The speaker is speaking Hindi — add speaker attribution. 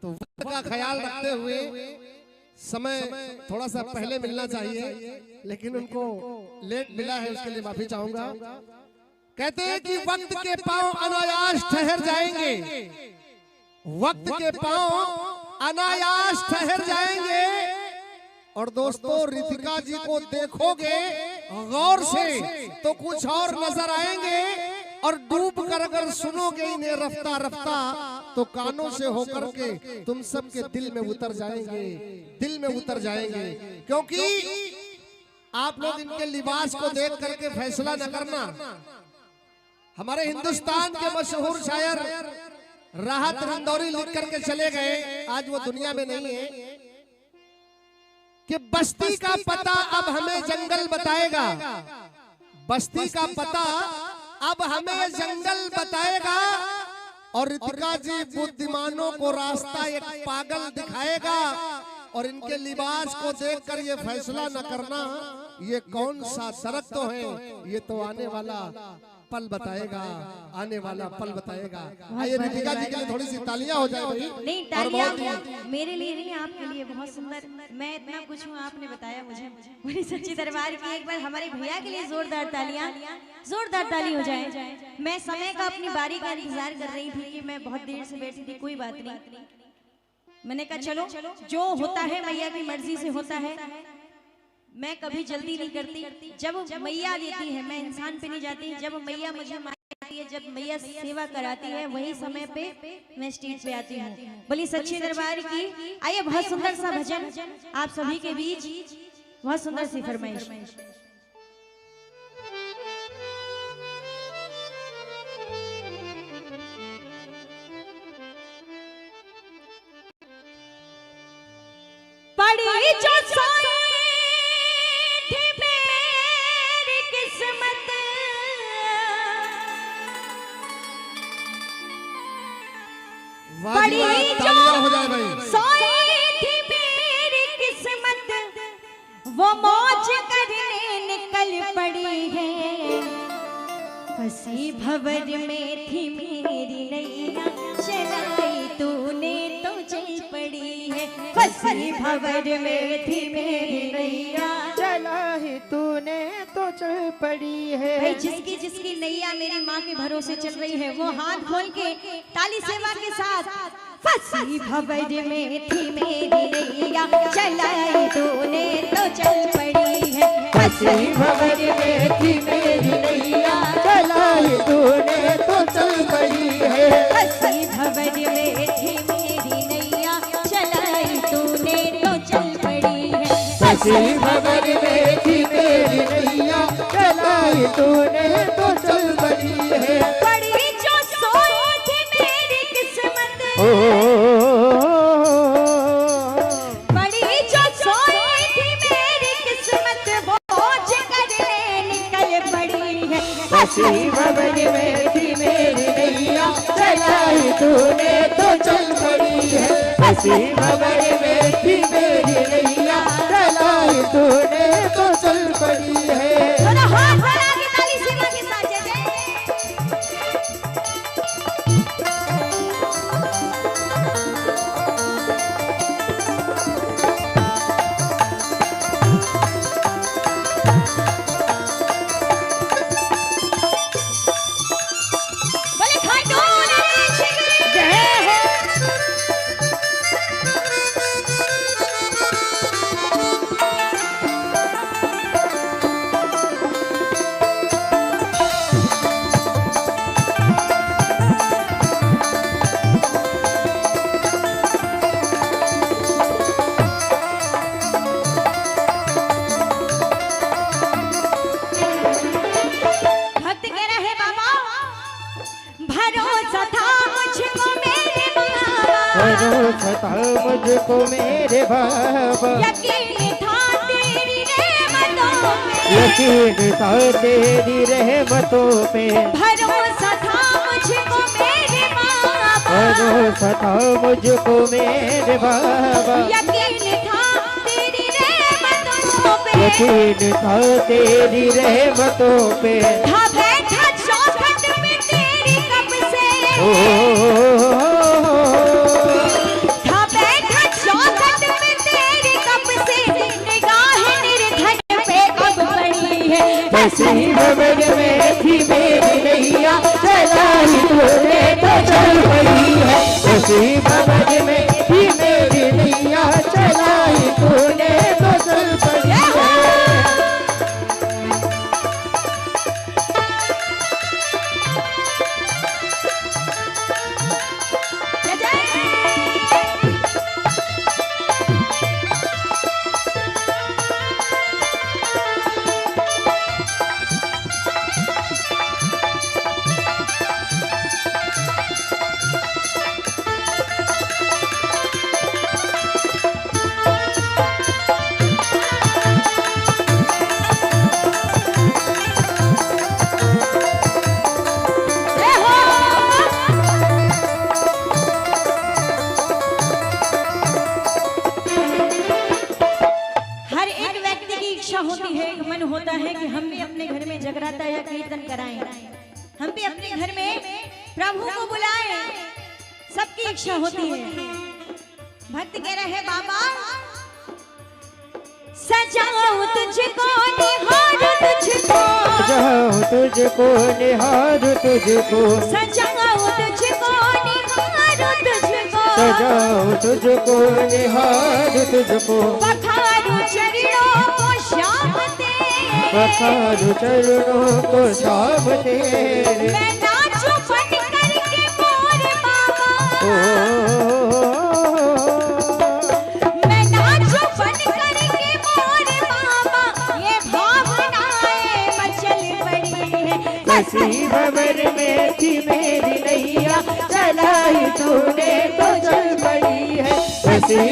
Speaker 1: तो वक्त का ख्याल रखते हुए समय थोड़ा सा पहले मिलना चाहिए, लेकिन उनको लेट मिला है, उसके लिए माफी चाहूंगा। कहते हैं कि वक्त के पांव अनायास ठहर जाएंगे, वक्त के पांव अनायास ठहर जाएंगे। और दोस्तों, रितिका जी को देखोगे गौर से तो कुछ और नजर आएंगे, और डूब कर अगर सुनोगे इन्हें रफ्ता रफ्ता तो कानों से होकर के तुम सबके दिल में उतर जाएंगे, दिल में उतर जाएंगे। क्योंकि आप लोग इनके लिबास को देख करके फैसला न करना। हमारे हिंदुस्तान के मशहूर शायर राहत रंदौरी लिख करके चले गए, आज वो दुनिया में नहीं है, कि बस्ती का पता अब हमें जंगल बताएगा, बस्ती का पता अब हमें जंगल बताएगा। और रितिका जी बुद्धिमानों को रास्ता एक पागल दिखाएगा। और इनके लिबास को देखकर ये फैसला न करना ये कौन सा सड़क तो है, ये तो आने वाला पल बताएगा, आने वाला पल बताएगा। आइए रितिका जी के लिए थोड़ी सी तालियां हो जाए भाई।
Speaker 2: नहीं, तालियां मेरे लिए नहीं, आपके लिए बहुत सुंदर। मैं इतना कुछ हूँ, आपने बताया मुझे। मेरी सच्ची दरबार की एक बार हमारे भैया के लिए जोरदार तालियां, जोरदार ताली हो जाए। मैं समय का, अपनी बारी का इंतजार कर रही थी कि मैं बहुत देर से बैठी थी, कोई बात नहीं। मैंने कहा चलो जो होता है मैया की मर्जी से होता है, मैं कभी जल्दी नहीं करती। जब मैया देती है, मैं इंसान पे नहीं जाती। जब मैया मुझे मारती है, जब मैया सेवा कराती है, वही समय पे मैं स्टेज पे आती हूँ। बोली सच्ची दरबार की। आइए, बहुत सुंदर सा भजन आप सभी के बीच, बहुत सुंदर सी फरमाइश। पड़ी जो सोई थी मेरी किस्मत, पड़ी जो सोई थी मेरी किस्मत, वो मौज करने निकल पड़ी है। फंसी भंवर में थी मेरी नैया, चलाई तूने तो चल पड़ी है। फंसी भंवर में थी मेरी नैया,
Speaker 3: चलाई तूने तो चल पड़ी है।
Speaker 2: भाई जिसकी जिसकी नैया मेरी माँ के भरोसे चल रही है, वो हाथ खोल के ताली सेवा के साथ। फंसी भंवर में थी मेरी नैया, चलाई तूने तो चल पड़ी है।
Speaker 3: फंसी भंवर में थी मेरी नैया, चलाई तूने तो चल पड़ी है।
Speaker 2: फंसी भंवर में थी मेरी नैया, चलाई तूने तो चल पड़ी है।
Speaker 3: फंसी भंवर में थी मेरी नैया, चलाई तूने तो चल पड़ी है।
Speaker 2: पड़ी जो सोई थी मेरी किस्मत, बड़ी जो सोई थी मेरी किस्मत, वो मौज करने निकल पड़ी है।
Speaker 3: फंसी भंवर में थी मेरी नैया, चलाई तूने तो चल पड़ी है। फंसी भंवर में थी मेरी नैया, चलाई तूने तो चल पड़ी है।
Speaker 2: दोनों हाथ बढ़ा के ताली सेवा के साथ जय जय। बोले खाटू नरेश की जय हो। भक्त कह रहे बाबा, भरोसा था मुझको मेरे बाबा,
Speaker 3: भरोसा था मुझको मेरे बाबा,
Speaker 2: यकीन था तेरी रहमतों पे,
Speaker 3: यकीन था तेरी रहमतों पे।
Speaker 2: भरोसा था मुझको मेरे बाबा,
Speaker 3: भरोसा था मुझको मेरे बाबा,
Speaker 2: यकीन था तेरी रहमतों पे,
Speaker 3: यकीन था तेरी रहमतों पे।
Speaker 2: था बैठा चौखट में तेरी कब से,
Speaker 3: हंसी भंवर में थी मेरी नैया चलाई तूने तो चल पड़ी है।
Speaker 2: होती है, मन होता है कि हम भी अपने घर में जगराता या कीर्तन कराएं, हम भी अपने घर में प्रभु को बुलाएं, सबकी इच्छा होती है। भक्त कह रहे हैं बाबा सजाऊं तुझको निहारूं तुझको,
Speaker 3: सजाऊं तुझको निहारूं तुझको,
Speaker 2: सजाऊं तुझको निहारूं तुझको,
Speaker 3: सजाऊं तुझको निहारूं तुझको,
Speaker 2: पखारूं चरणों को श्याम तेरे,
Speaker 3: पखारूं चरणों को श्याम तेरे,
Speaker 2: मैं नाचूं बन करके मोर बाबा, मैं नाचूं बन करके मोर बाबा, ये भावनाएं मचल पड़ी है।
Speaker 3: हंसी भंवर में थी मेरी नैया चलाई तूने तो चल पड़ी है। हंसी